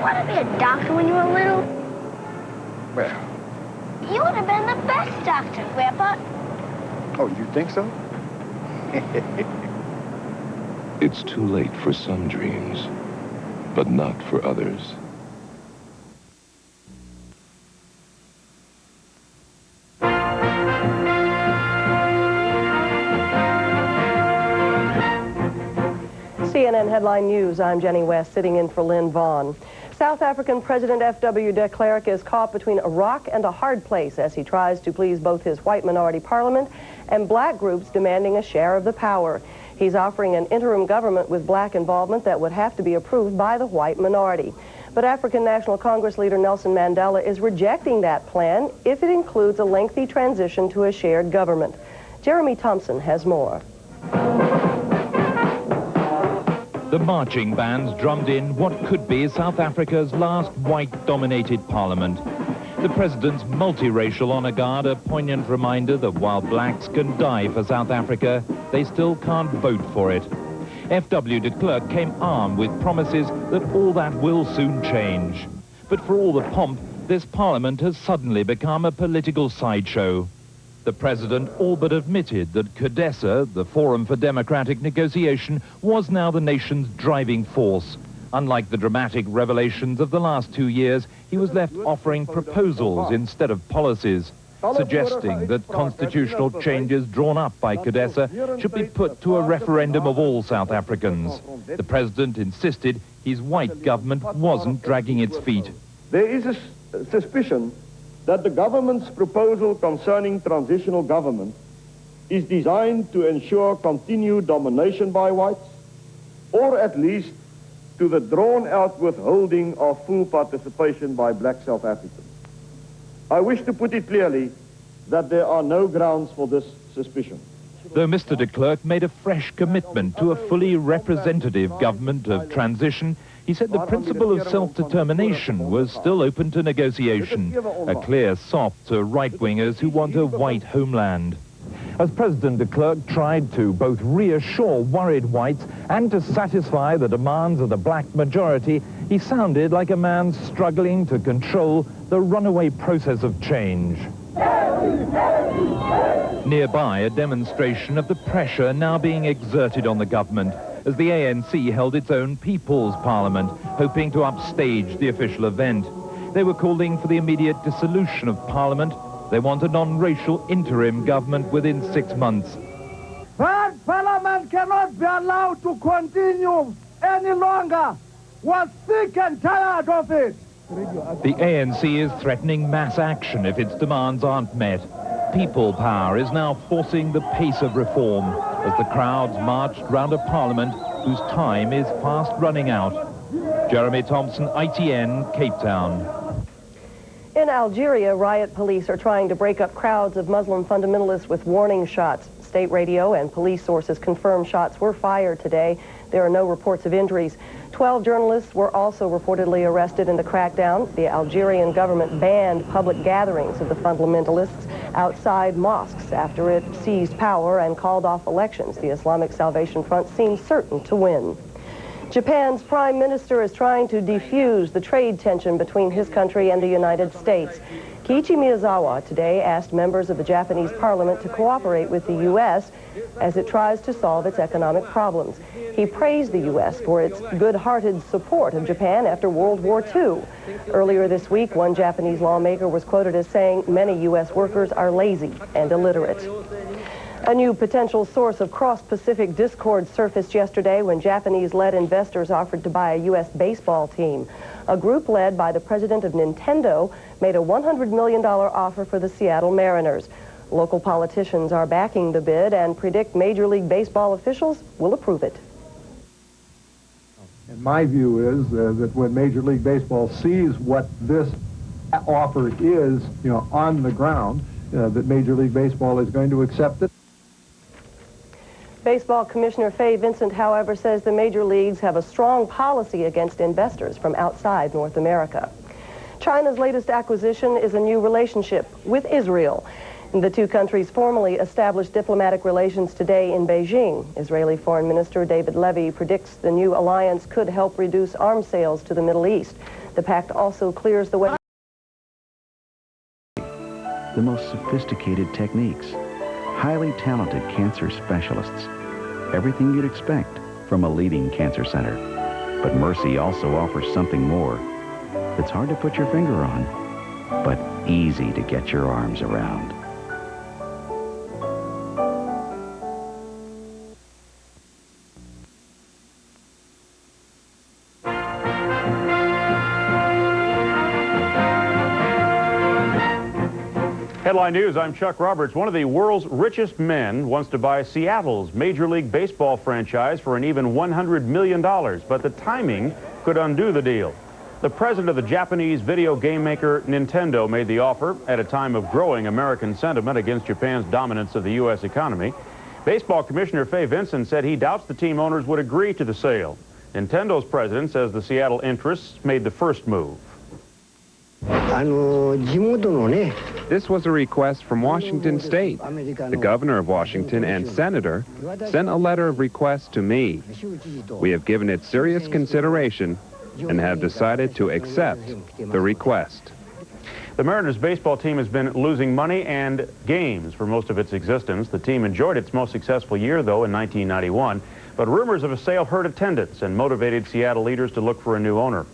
want to be a doctor when you were little? Well. You would have been the best doctor, Grandpa. Oh, you think so? It's too late for some dreams, but not for others. CNN Headline News, I'm Jenny West, sitting in for Lynn Vaughn. South African President F.W. de Klerk is caught between a rock and a hard place as he tries to please both his white minority parliament and black groups demanding a share of the power. He's offering an interim government with black involvement that would have to be approved by the white minority. But African National Congress leader Nelson Mandela is rejecting that plan if it includes a lengthy transition to a shared government. Jeremy Thompson has more. The marching bands drummed in what could be South Africa's last white-dominated parliament. The president's multiracial honor guard, a poignant reminder that while blacks can die for South Africa, they still can't vote for it. F.W. de Klerk came armed with promises that all that will soon change. But for all the pomp, this parliament has suddenly become a political sideshow. The president all but admitted that CODESA, the Forum for Democratic Negotiation, was now the nation's driving force. Unlike the dramatic revelations of the last 2 years, he was left offering proposals instead of policies, suggesting that constitutional changes drawn up by CODESA should be put to a referendum of all South Africans. The president insisted his white government wasn't dragging its feet. There is a suspicion that the government's proposal concerning transitional government is designed to ensure continued domination by whites, or at least to the drawn-out withholding of full participation by black South Africans. I wish to put it clearly that there are no grounds for this suspicion. Though Mr. de Klerk made a fresh commitment to a fully representative government of transition, he said the principle of self-determination was still open to negotiation, a clear sop to right-wingers who want a white homeland. As President de Klerk tried to both reassure worried whites and to satisfy the demands of the black majority, he sounded like a man struggling to control the runaway process of change. Nearby, a demonstration of the pressure now being exerted on the government as the ANC held its own People's Parliament, hoping to upstage the official event. They were calling for the immediate dissolution of Parliament. They want a non-racial interim government within 6 months. That Parliament cannot be allowed to continue any longer. We're sick and tired of it. The ANC is threatening mass action if its demands aren't met. People power is now forcing the pace of reform as the crowds marched round a parliament whose time is fast running out. Jeremy Thompson, ITN, Cape Town. In Algeria, riot police are trying to break up crowds of Muslim fundamentalists with warning shots. State radio and police sources confirm shots were fired today. There are no reports of injuries. 12 journalists were also reportedly arrested in the crackdown. The Algerian government banned public gatherings of the fundamentalists outside mosques after it seized power and called off elections. The Islamic Salvation Front seems certain to win. Japan's prime minister is trying to defuse the trade tension between his country and the United States. Kiichi Miyazawa today asked members of the Japanese parliament to cooperate with the U.S. as it tries to solve its economic problems. He praised the U.S. for its good-hearted support of Japan after World War II. Earlier this week, one Japanese lawmaker was quoted as saying many U.S. workers are lazy and illiterate. A new potential source of cross-Pacific discord surfaced yesterday when Japanese-led investors offered to buy a U.S. baseball team. A group led by the president of Nintendo made a $100 million offer for the Seattle Mariners. Local politicians are backing the bid and predict Major League Baseball officials will approve it. And my view is that when Major League Baseball sees what this offer is, on the ground, that Major League Baseball is going to accept it. Baseball Commissioner Fay Vincent, however, says the major leagues have a strong policy against investors from outside North America. China's latest acquisition is a new relationship with Israel. The two countries formally established diplomatic relations today in Beijing. Israeli Foreign Minister David Levy predicts the new alliance could help reduce arms sales to the Middle East. The pact also clears the way. The most sophisticated techniques, highly talented cancer specialists, everything you'd expect from a leading cancer center. But Mercy also offers something more that's hard to put your finger on, but easy to get your arms around. Headline News, I'm Chuck Roberts. One of the world's richest men wants to buy Seattle's Major League Baseball franchise for an even $100 million, but the timing could undo the deal. The president of the Japanese video game maker Nintendo made the offer at a time of growing American sentiment against Japan's dominance of the U.S. economy. Baseball Commissioner Fay Vincent said he doubts the team owners would agree to the sale. Nintendo's president says the Seattle interests made the first move. This was a request from Washington State. The governor of Washington and senator sent a letter of request to me. We have given it serious consideration and have decided to accept the request. The Mariners baseball team has been losing money and games for most of its existence. The team enjoyed its most successful year, though, in 1991. But rumors of a sale hurt attendance and motivated Seattle leaders to look for a new owner.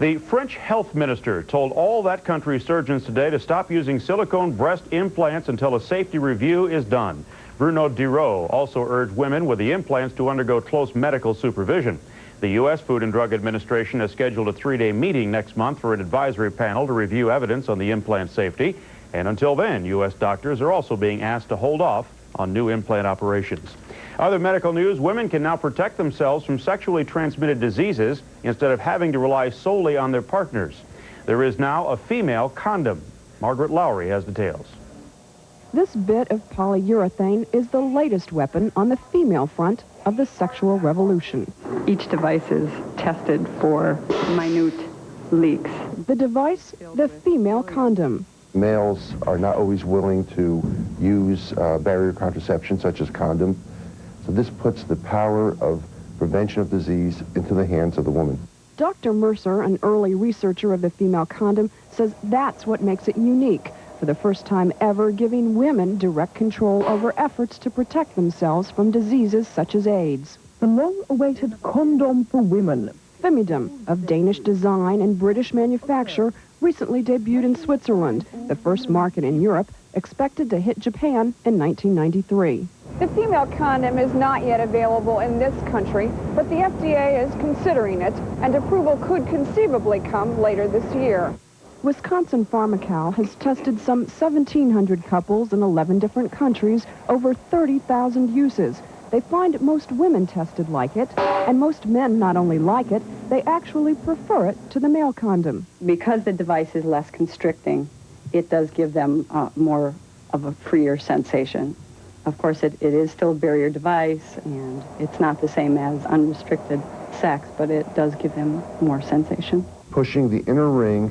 The French health minister told all that country's surgeons today to stop using silicone breast implants until a safety review is done. Bruno Diraud also urged women with the implants to undergo close medical supervision. The U.S. Food and Drug Administration has scheduled a 3-day meeting next month for an advisory panel to review evidence on the implant safety. And until then, U.S. doctors are also being asked to hold off on new implant operations. Other medical news, women can now protect themselves from sexually transmitted diseases instead of having to rely solely on their partners. There is now a female condom. Margaret Lowry has details. This bit of polyurethane is the latest weapon on the female front of the sexual revolution. Each device is tested for minute leaks. The device, the female condom. Males are not always willing to use barrier contraception such as condom. So this puts the power of prevention of disease into the hands of the woman. Dr. Mercer, an early researcher of the female condom, says that's what makes it unique. For the first time ever, giving women direct control over efforts to protect themselves from diseases such as AIDS. The long-awaited condom for women. Femidom, of Danish design and British manufacture, recently debuted in Switzerland, the first market in Europe, expected to hit Japan in 1993. The female condom is not yet available in this country, but the FDA is considering it, and approval could conceivably come later this year. Wisconsin Pharmacal has tested some 1,700 couples in 11 different countries, over 30,000 uses. They find most women tested like it, and most men not only like it, they actually prefer it to the male condom. Because the device is less constricting, it does give them more of a freer sensation. Of course, it is still a barrier device, and it's not the same as unrestricted sex, but it does give them more sensation. Pushing the inner ring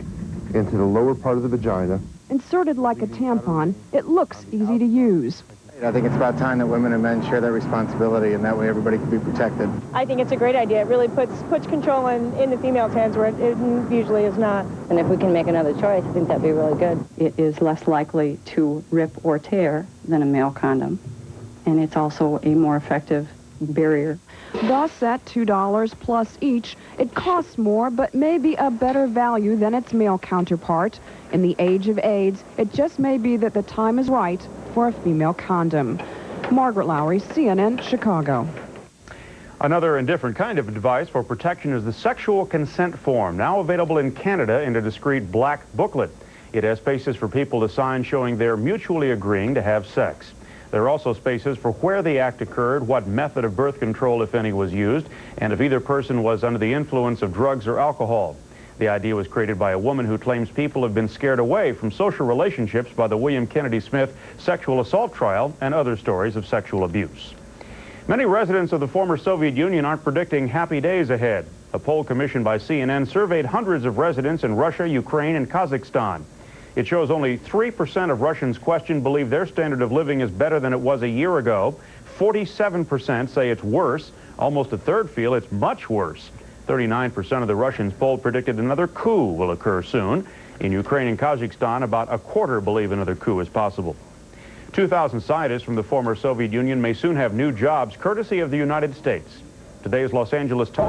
into the lower part of the vagina. Inserted like a tampon, it looks easy to use. I think it's about time that women and men share their responsibility, and that way everybody can be protected. I think it's a great idea. It really puts control in the female's hands where it usually is not. And if we can make another choice, I think that'd be really good. It is less likely to rip or tear than a male condom, and it's also a more effective barrier. Thus, at $2 plus each, it costs more, but may be a better value than its male counterpart. In the age of AIDS, it just may be that the time is right for a female condom. Margaret Lowry, CNN, Chicago. Another and different kind of device for protection is the sexual consent form, now available in Canada in a discreet black booklet. It has spaces for people to sign showing they're mutually agreeing to have sex. There are also spaces for where the act occurred, what method of birth control, if any, was used, and if either person was under the influence of drugs or alcohol. The idea was created by a woman who claims people have been scared away from social relationships by the William Kennedy Smith sexual assault trial and other stories of sexual abuse. Many residents of the former Soviet Union aren't predicting happy days ahead. A poll commissioned by CNN surveyed hundreds of residents in Russia, Ukraine, and Kazakhstan. It shows only 3% of Russians questioned believe their standard of living is better than it was a year ago. 47% say it's worse. Almost a third feel it's much worse. 39% of the Russians polled predicted another coup will occur soon. In Ukraine and Kazakhstan, about a quarter believe another coup is possible. 2,000 scientists from the former Soviet Union may soon have new jobs courtesy of the United States. Today's Los Angeles Times